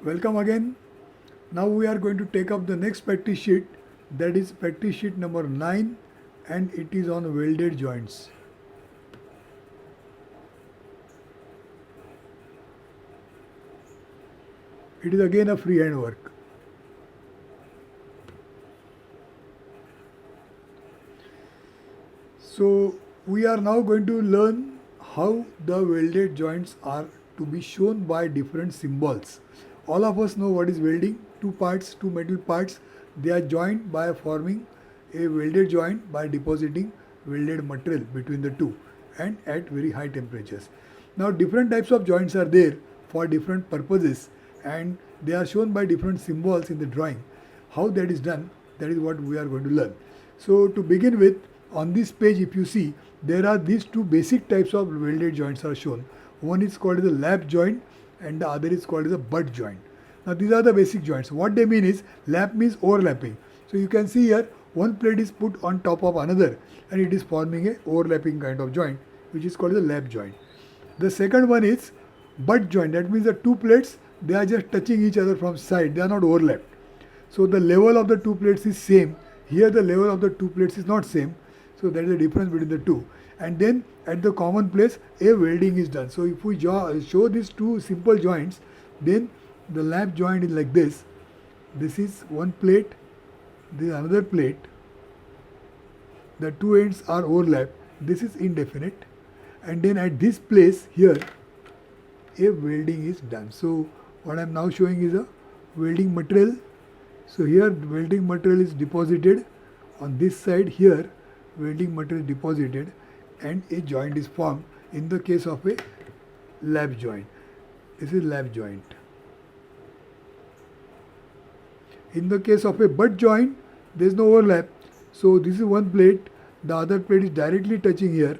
Welcome again. Now we are going to take up the next practice sheet, that is practice sheet number 9, and it is on welded joints. It is again a freehand work. So we are now going to learn how the welded joints are to be shown by different symbols. All of us know what is welding. Two parts, two metal parts, they are joined by forming a welded joint by depositing welded material between the two and at very high temperatures. Now different types of joints are there for different purposes and they are shown by different symbols in the drawing. How that is done, that is what we are going to learn. So to begin with, on this page if you see, there are these two basic types of welded joints are shown. One is called as a lap joint and the other is called as a butt joint. Now these are the basic joints. What they mean is, lap means overlapping. So you can see here one plate is put on top of another and it is forming a overlapping kind of joint which is called the lap joint. The second one is butt joint. That means the two plates, they are just touching each other from side. They are not overlapped. So the level of the two plates is same. Here the level of the two plates is not same. So that is the difference between the two. And then at the common place, a welding is done. So if we show these two simple joints, then the lap joint is like this. This is one plate, this is another plate. The two ends are overlapped. This is indefinite. And then at this place here, a welding is done. So what I am now showing is a welding material. So here welding material is deposited. On this side here, welding material is deposited and a joint is formed in the case of a lap joint. This is lap joint. In the case of a butt joint, there is no overlap. So this is one plate, the other plate is directly touching here.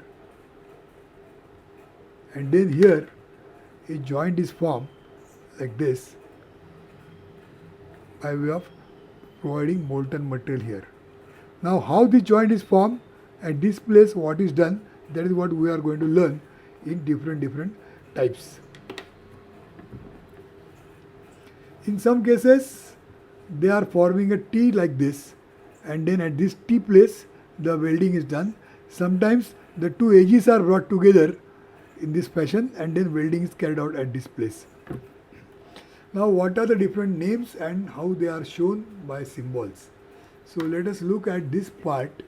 And then here, a joint is formed like this by way of providing molten material here. Now how the joint is formed, at this place what is done, that is what we are going to learn in different types. In some cases, they are forming a T like this and then at this T place the welding is done. Sometimes the two edges are brought together in this fashion and then welding is carried out at this place. Now what are the different names and how they are shown by symbols? So let us look at this part.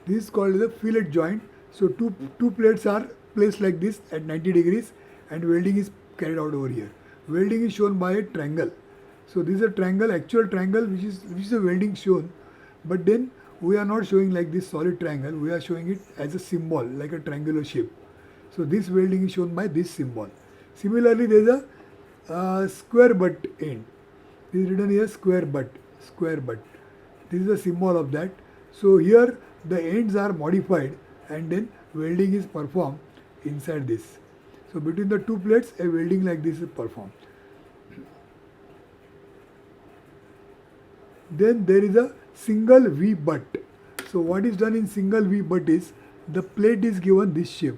This is called the fillet joint. So two plates are placed like this at 90 degrees and welding is carried out over here. Welding is shown by a triangle. So this is a triangle, actual triangle which is a welding shown. But then we are not showing like this solid triangle. We are showing it as a symbol like a triangular shape. So this welding is shown by this symbol. Similarly, there is a square butt end. This is written here square butt. This is a symbol of that. So here the ends are modified and then welding is performed inside this. So between the two plates, a welding like this is performed. Then there is a single V butt. So what is done in single V butt is, the plate is given this shape.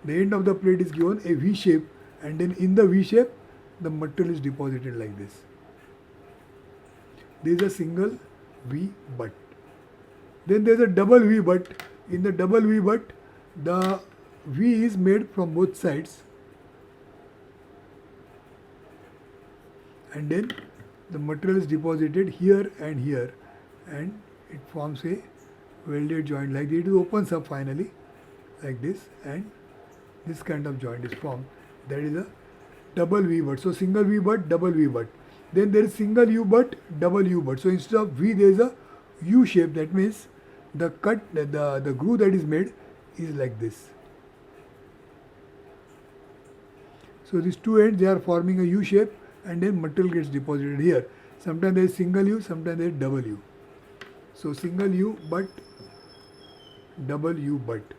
The end of the plate is given a V shape and then in the V shape, the material is deposited like this. There is a single V butt. Then there is a double V butt. In the double V butt, the V is made from both sides. And then the material is deposited here and it forms a welded joint like this. It opens up finally like this and this kind of joint is formed. That is a double V butt. So single V butt, double V butt. Then there is single U butt, double U butt. So instead of V there is a U shape. That means the cut, the groove that is made is like this. So these two ends, they are forming a U shape and then material gets deposited here. Sometimes there is single U, sometimes there is double U. So single U butt, double U butt.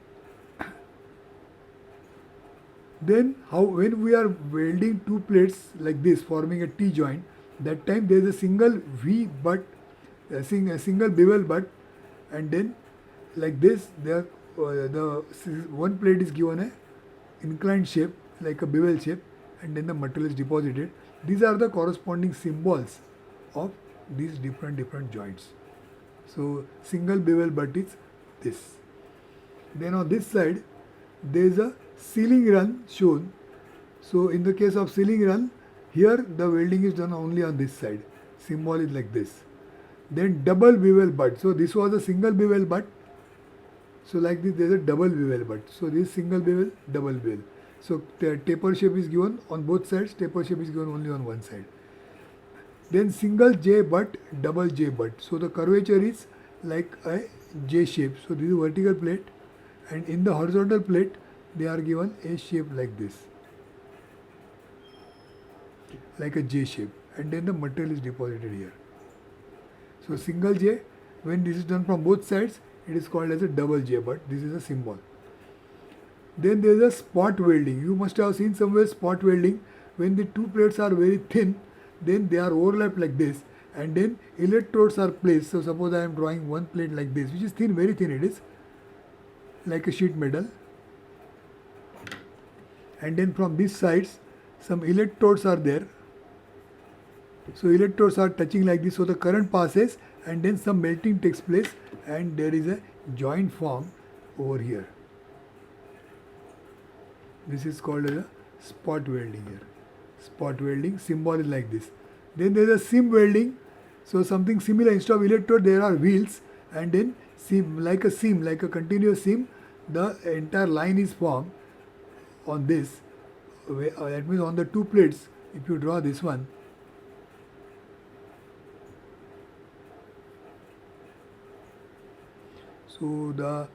Then when we are welding two plates like this forming a T joint, that time there is a single V butt, a single bevel butt, and then like this there the one plate is given a inclined shape like a bevel shape, and then the material is deposited. These are the corresponding symbols of these different joints. So single bevel butt is this. Then on this side there is a sealing run shown. So in the case of sealing run, here the welding is done only on this side. Symbol is like this. Then double bevel butt. So this was a single bevel butt. So like this there is a double bevel butt. So this single bevel, double bevel. So the taper shape is given on both sides. Taper shape is given only on one side. Then single J butt, double J butt. So the curvature is like a J shape. So this is vertical plate, and in the horizontal plate they are given a shape like this, like a J shape, and then the material is deposited here. So single J, when this is done from both sides, it is called as a double J butt. This is a symbol. Then there is a spot welding. You must have seen somewhere spot welding. When the two plates are very thin, then they are overlapped like this, and then electrodes are placed. So suppose I am drawing one plate like this, which is thin, very thin it is, like a sheet metal, and then from these sides some electrodes are there. So electrodes are touching like this, so the current passes, and then some melting takes place, and there is a joint formed over here. This is called as a spot welding here. Spot welding, symbol is like this. Then there is a seam welding. So something similar, instead of electrode there are wheels, and then seam, like a continuous seam, the entire line is formed on this. That means on the two plates, if you draw this one, so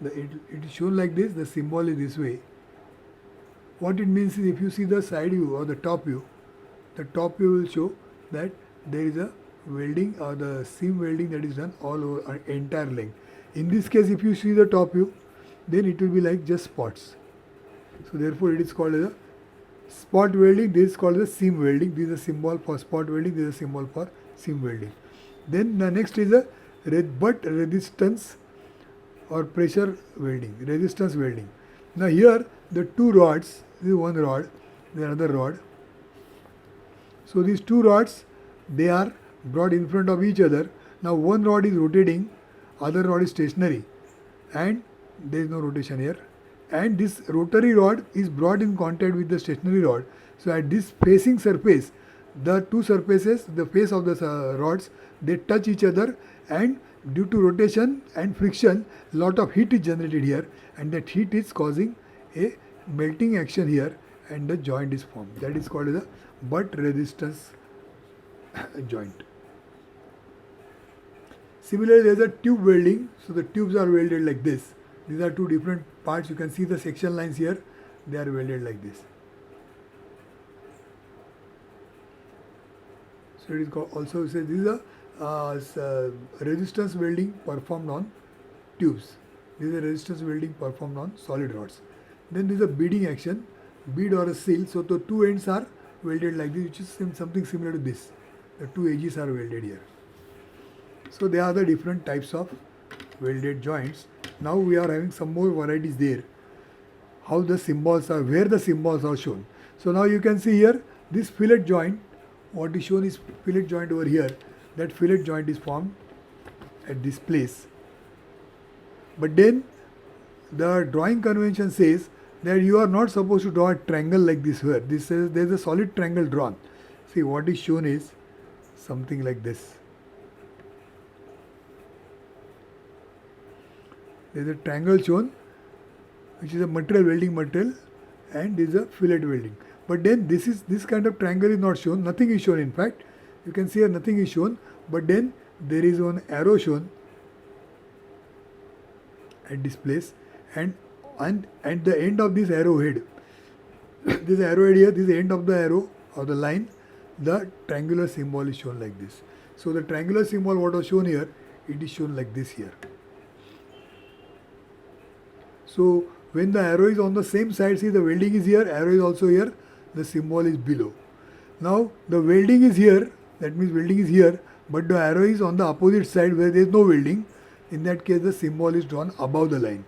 it is shown like this, the symbol is this way. What it means is, if you see the side view or the top view will show that there is a welding or the seam welding that is done all over an entire length. In this case, if you see the top view, then it will be like just spots. So therefore it is called as a spot welding. This is called as seam welding. This is a symbol for spot welding. This is a symbol for seam welding. Then the next is a butt resistance or pressure welding, resistance welding. Now here the two rods, this is one rod, the other rod. So these two rods, they are brought in front of each other. Now one rod is rotating, other rod is stationary, and there is no rotation here. And this rotary rod is brought in contact with the stationary rod. So at this facing surface, the two surfaces, the face of the rods, they touch each other, and due to rotation and friction, lot of heat is generated here, and that heat is causing a melting action here, and the joint is formed. That is called as a butt resistance joint. Similarly, there is a tube welding. So the tubes are welded like this. These are two different parts. You can see the section lines here. They are welded like this. So it is called, also says this is a resistance welding performed on tubes. This is a resistance welding performed on solid rods. Then there is a beading action, bead or a seal. So the two ends are welded like this, which is something similar to this. The two edges are welded here. So they are the different types of welded joints. Now we are having some more varieties there. How the symbols are, where the symbols are shown. So now you can see here this fillet joint. What is shown is fillet joint over here. That fillet joint is formed at this place. But then the drawing convention says that you are not supposed to draw a triangle like this here. This says there is a solid triangle drawn. See, what is shown is something like this. There is a triangle shown, which is a material, welding material, and this is a fillet welding. But then this kind of triangle is not shown. Nothing is shown. In fact, you can see here nothing is shown. But then there is one arrow shown at this place, and at the end of this arrowhead, this arrowhead here, this is the end of the arrow or the line, the triangular symbol is shown like this. So the triangular symbol what was shown here, it is shown like this here. So when the arrow is on the same side, see the welding is here, arrow is also here, the symbol is below. Now the welding is here, that means welding is here, but the arrow is on the opposite side where there is no welding. In that case the symbol is drawn above the line.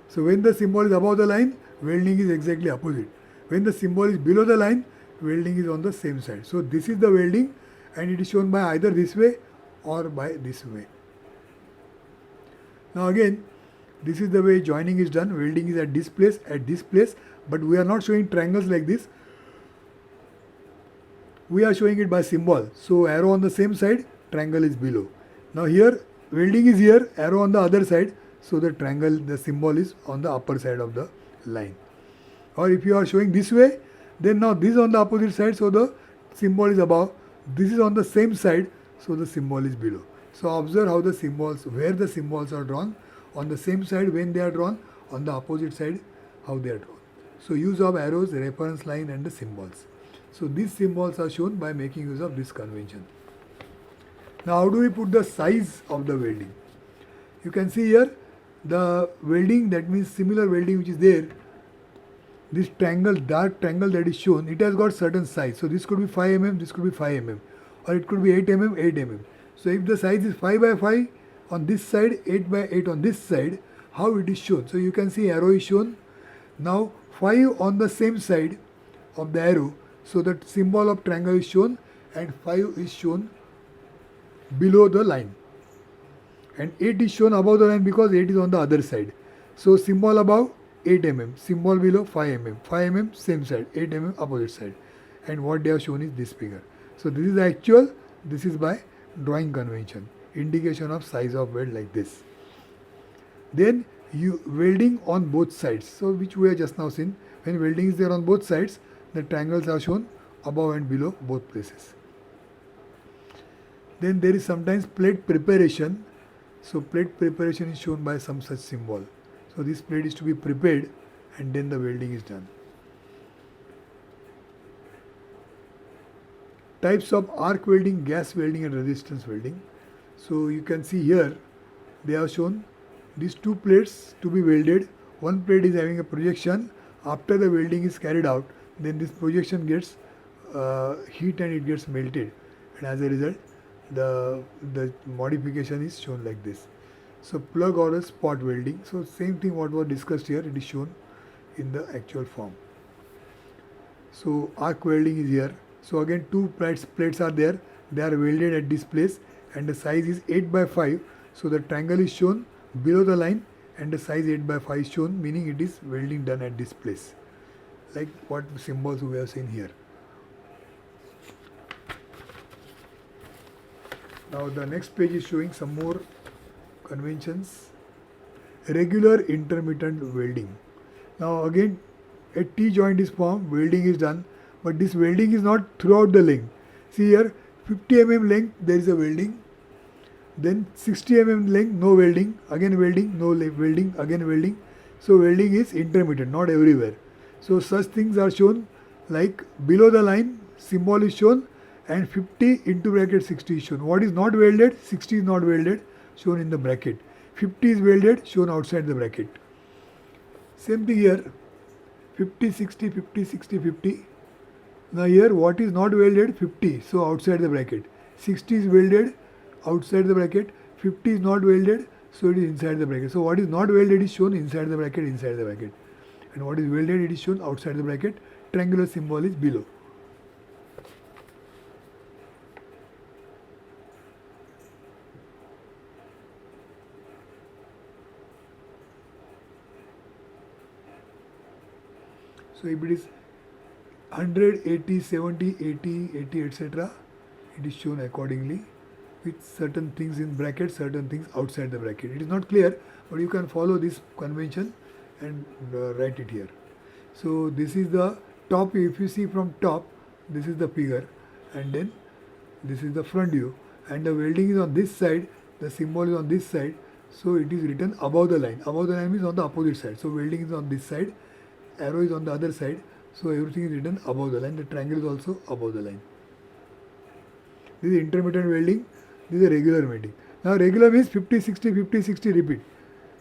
So when the symbol is above the line, welding is exactly opposite. When the symbol is below the line, welding is on the same side. So this is the welding, and it is shown by either this way or by this way. Now again, this is the way joining is done. Welding is at this place, but we are not showing triangles like this. We are showing it by symbol. So arrow on the same side, triangle is below. Now here, welding is here, arrow on the other side. So the triangle, the symbol is on the upper side of the line. Or if you are showing this way, then now this is on the opposite side, so the symbol is above. This is on the same side, so the symbol is below. So observe how the symbols, where the symbols are drawn, on the same side when they are drawn, on the opposite side how they are drawn. So use of arrows, reference line and the symbols. So these symbols are shown by making use of this convention. Now how do we put the size of the welding? You can see here the welding, that means similar welding which is there, this triangle, dark triangle that is shown, it has got certain size. So this could be 5 mm, this could be 5 mm, or it could be 8 mm, 8 mm. So if the size is 5 by 5 on this side, 8 by 8 on this side, how it is shown? So you can see arrow is shown. Now 5 on the same side of the arrow, so that symbol of triangle is shown, and 5 is shown below the line. And 8 is shown above the line because 8 is on the other side. So symbol above 8 mm, symbol below 5 mm, 5 mm same side, 8 mm opposite side. And what they have shown is this figure. So this is the actual, this is by drawing convention, indication of size of weld like this. Then you welding on both sides, so which we have just now seen. When welding is there on both sides, the triangles are shown above and below both places. Then there is sometimes plate preparation. So plate preparation is shown by some such symbol. So this plate is to be prepared and then the welding is done. Types of arc welding, gas welding and resistance welding. So you can see here they have shown these two plates to be welded. One plate is having a projection. After the welding is carried out, then this projection gets heat and it gets melted, and as a result the modification is shown like this. So plug or a spot welding. So same thing what was discussed here, it is shown in the actual form. So arc welding is here. So again two plates are there. They are welded at this place and the size is 8 by 5. So the triangle is shown below the line and the size 8 by 5 is shown, meaning it is welding done at this place. Like what symbols we have seen here. Now the next page is showing some more conventions. Regular intermittent welding. Now again a T-joint is formed, welding is done, but this welding is not throughout the length. See here 50 mm length there is a welding, then 60 mm length no welding, again welding, no welding, again welding. So welding is intermittent, not everywhere. So such things are shown, like below the line symbol is shown and 50 into bracket 60 is shown. What is not welded? 60 is not welded, shown in the bracket. 50 is welded, shown outside the bracket. Same thing here, 50, 60, 50, 60, 50. Now here what is not welded? 50, so outside the bracket. 60 is welded, outside the bracket. 50 is not welded, so it is inside the bracket. So what is not welded is shown inside the bracket, inside the bracket. And what is welded, it is shown outside the bracket. Triangular symbol is below. So if it is 100, 80, 70, 80, 80, etc., it is shown accordingly with certain things in bracket, certain things outside the bracket. It is not clear, but you can follow this convention and write it here. So this is the top. If you see from top, this is the figure, and then this is the front view, and the welding is on this side, the symbol is on this side, so it is written above the line. Above the line is on the opposite side, so welding is on this side, arrow is on the other side, so everything is written above the line. The triangle is also above the line. This is intermittent welding, this is regular welding. Now regular means 50, 60, 50, 60 repeat.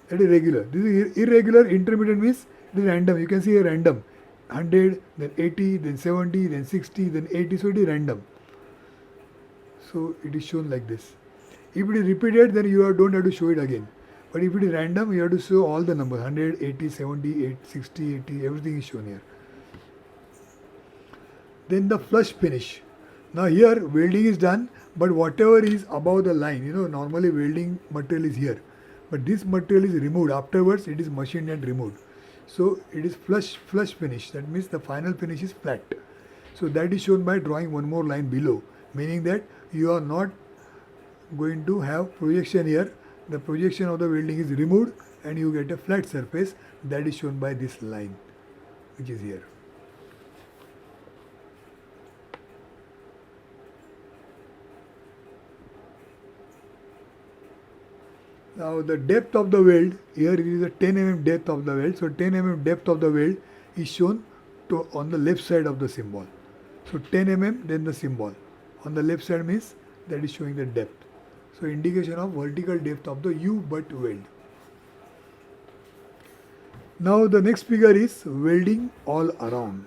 That is regular. This is irregular. Intermittent means it is random. You can see a random. 100, then 80, then 70, then 60, then 80. So it is random. So it is shown like this. If it is repeated, then you don't have to show it again. But if it is random, you have to show all the numbers 100, 80, 70, 60, 80, everything is shown here. Then the flush finish. Now here welding is done, but whatever is above the line, normally welding material is here, but this material is removed. Afterwards it is machined and removed. So it is flush finish. That means the final finish is flat. So that is shown by drawing one more line below, meaning that you are not going to have projection here. The projection of the welding is removed and you get a flat surface. That is shown by this line, which is here. Now the depth of the weld, here it is a 10 mm depth of the weld. So 10 mm depth of the weld is shown on the left side of the symbol. So 10 mm, then the symbol. On the left side means that is showing the depth. So indication of vertical depth of the U-butt weld. Now the next figure is welding all around.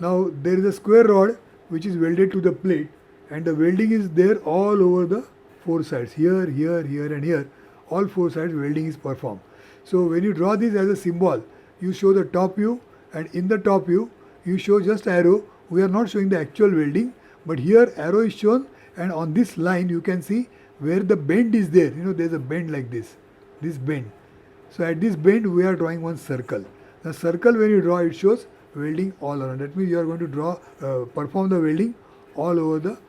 Now there is a square rod which is welded to the plate, and the welding is there all over the four sides. Here, here, here and here. All four sides welding is performed. So when you draw this as a symbol, you show the top view, and in the top view you show just arrow. We are not showing the actual welding, but here arrow is shown, and on this line you can see where the bend is there. There is a bend like this bend. So at this bend we are drawing one circle. The circle, when you draw, it shows welding all around. That means you are going to perform the welding all over the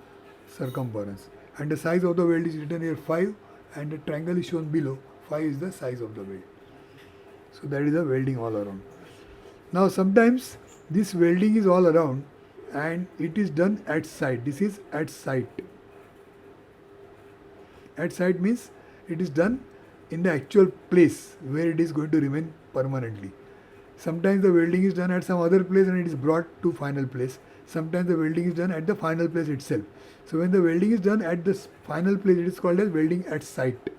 circumference. And the size of the weld is written here 5, and the triangle is shown below. 5 is the size of the weld. So that is the welding all around. Now sometimes this welding is all around and it is done at site. This is at site. At site means it is done in the actual place where it is going to remain permanently. Sometimes the welding is done at some other place and it is brought to final place. Sometimes the welding is done at the final place itself. So when the welding is done at the final place, it is called as welding at site.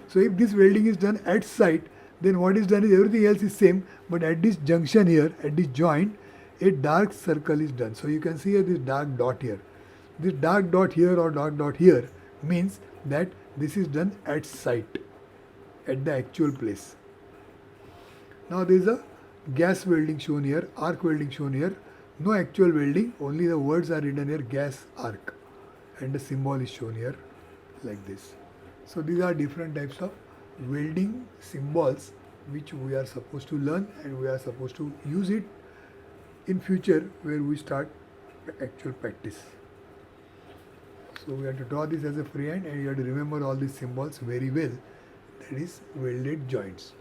So if this welding is done at site, then what is done is everything else is same, but at this junction here, at this joint, a dark circle is done. So you can see here this dark dot here. This dark dot here or dark dot here means that this is done at site, at the actual place. Now there is a gas welding shown here, arc welding shown here. No actual welding, only the words are written here, gas arc, and the symbol is shown here like this. So these are different types of welding symbols which we are supposed to learn, and we are supposed to use it in future where we start actual practice. So we have to draw this as a freehand, and you have to remember all these symbols very well. That is welded joints.